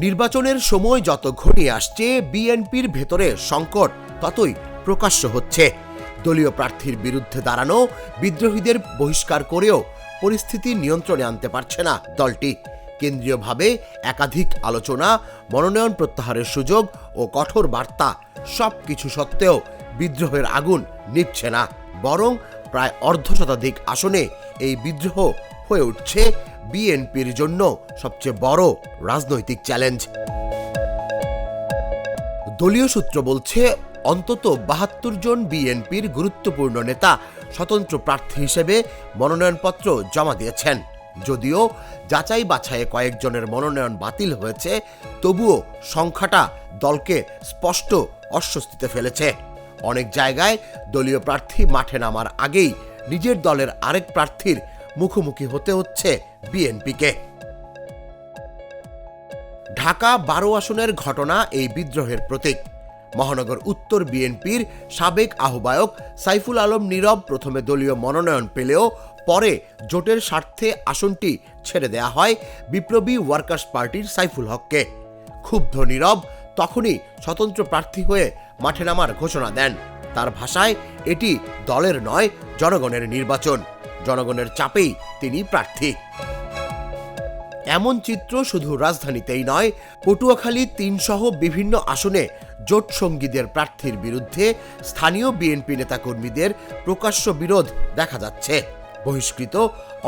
নির্বাচনের সময় যত ঘনিয়ে আসছে, বিএনপির ভেতরে সংকট ততই প্রকাশ্য হচ্ছে। দলীয় প্রার্থীর বিরুদ্ধে দাঁড়ানো বিদ্রোহীদের বহিষ্কার করেও পরিস্থিতি নিয়ন্ত্রণে আনতে পারছে না দলটি। কেন্দ্রীয়ভাবে একাধিক আলোচনা, মনোনয়ন প্রত্যাহারের সুযোগ ও কঠোর বার্তা সবকিছু সত্ত্বেও বিদ্রোহের আগুন নিভছে না, বরং প্রায় অর্ধশতাধিক আসনে এই বিদ্রোহ হয়ে উঠছে বিএনপির জন্য সবচেয়ে বড় রাজনৈতিক চ্যালেঞ্জ। দলীয় সূত্র বলছে, অন্তত ৭২ জন বিএনপির গুরুত্বপূর্ণ নেতা স্বতন্ত্র প্রার্থী হিসেবে মনোনয়নপত্র জমা দিয়েছেন। যদিও যাচাই বাছাইয়ে কয়েকজনের মনোনয়ন বাতিল হয়েছে, তবুও সংখ্যাটা দলকে স্পষ্ট অস্বস্তিতে ফেলেছে। অনেক জায়গায় দলীয় প্রার্থী মাঠে নামার আগেই নিজের দলের আরেক প্রার্থীর মুখোমুখি হতে হচ্ছে বিএনপিকে। ঢাকা ১২ আসনের ঘটনা এই বিদ্রোহের প্রতীক। মহানগর উত্তর বিএনপির সাবেক আহ্বায়ক সাইফুল আলম নীরব প্রথমে দলীয় মনোনয়ন পেলেও পরে জোটের স্বার্থে আসনটি ছেড়ে দেয়া হয় বিপ্লবী ওয়ার্কার্স পার্টির সাইফুল হককে। ক্ষুব্ধ নীরব তখনই স্বতন্ত্র প্রার্থী হয়ে মাঠে নামার ঘোষণা দেন। তার ভাষায়, এটি দলের নয়, জনগণের নির্বাচন। জনগণের চাপেই তিনি প্রার্থী। এমন চিত্র শুধু রাজধানীতেই নয়, পটুয়াখালী ৩ সহ বিভিন্ন আসনে জোট সঙ্গীদের প্রার্থীর বিরুদ্ধে স্থানীয় বিএনপি নেতাকর্মীদের প্রকাশ্য বিরোধ দেখা যাচ্ছে। বহিষ্কৃত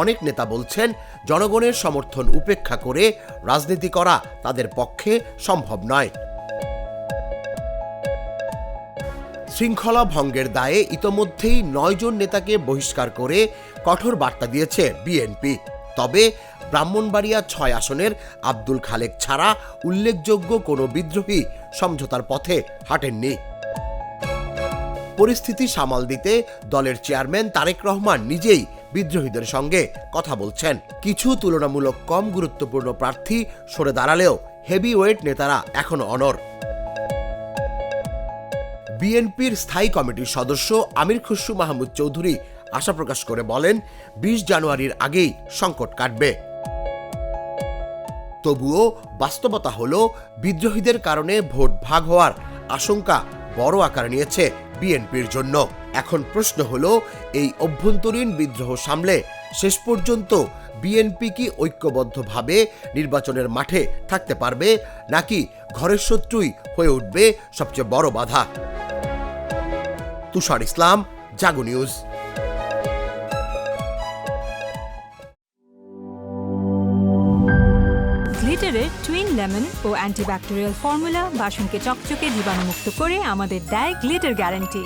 অনেক নেতা বলছেন, জনগণের সমর্থন উপেক্ষা করে রাজনীতি করা তাদের পক্ষে সম্ভব নয়। শৃঙ্খলা ভঙ্গের দায়ে ইতোমধ্যেই ৯ জন নেতাকে বহিষ্কার করে কঠোর বার্তা দিয়েছে বিএনপি। তবে ব্রাহ্মণবাড়িয়া ৬ আসনের আব্দুল খালেক ছাড়া উল্লেখযোগ্য কোনো বিদ্রোহী সমঝোতার পথে হাঁটেননি। পরিস্থিতি সামাল দিতে দলের চেয়ারম্যান তারেক রহমান নিজেই বিদ্রোহীদের সঙ্গে কথা বলছেন। কিছু তুলনামূলক কম গুরুত্বপূর্ণ প্রার্থী সরে দাঁড়ালেও হেভিওয়েট নেতারা এখনো অনড়। বিএনপির স্থায়ী কমিটির সদস্য আমির খুসরু মাহমুদ চৌধুরী আশা প্রকাশ করে বলেন, ২০ জানুয়ারির আগেই সংকট কাটবে। তবুও বাস্তবতা হলো, বিদ্রোহীদের কারণে ভোট ভাগ হওয়ার আশঙ্কা বড় আকার নিয়েছে বিএনপির জন্য। এখন প্রশ্ন হলো, এই অভ্যন্তরীণ বিদ্রোহ সামলে শেষ পর্যন্ত বিএনপি কি ঐক্যবদ্ধভাবে নির্বাচনের মাঠে থাকতে পারবে, নাকি ঘরের শত্রুই হয়ে উঠবে সবচেয়ে বড় বাধা? তুষার ইসলাম, জাগো নিউজ। গ্লিটারের টুইন লেমন ও অ্যান্টিব্যাকটেরিয়াল ফর্মুলা বাসনকে চকচকে জীবাণুমুক্ত করে আমাদের দেয় গ্লিটার গ্যারান্টি।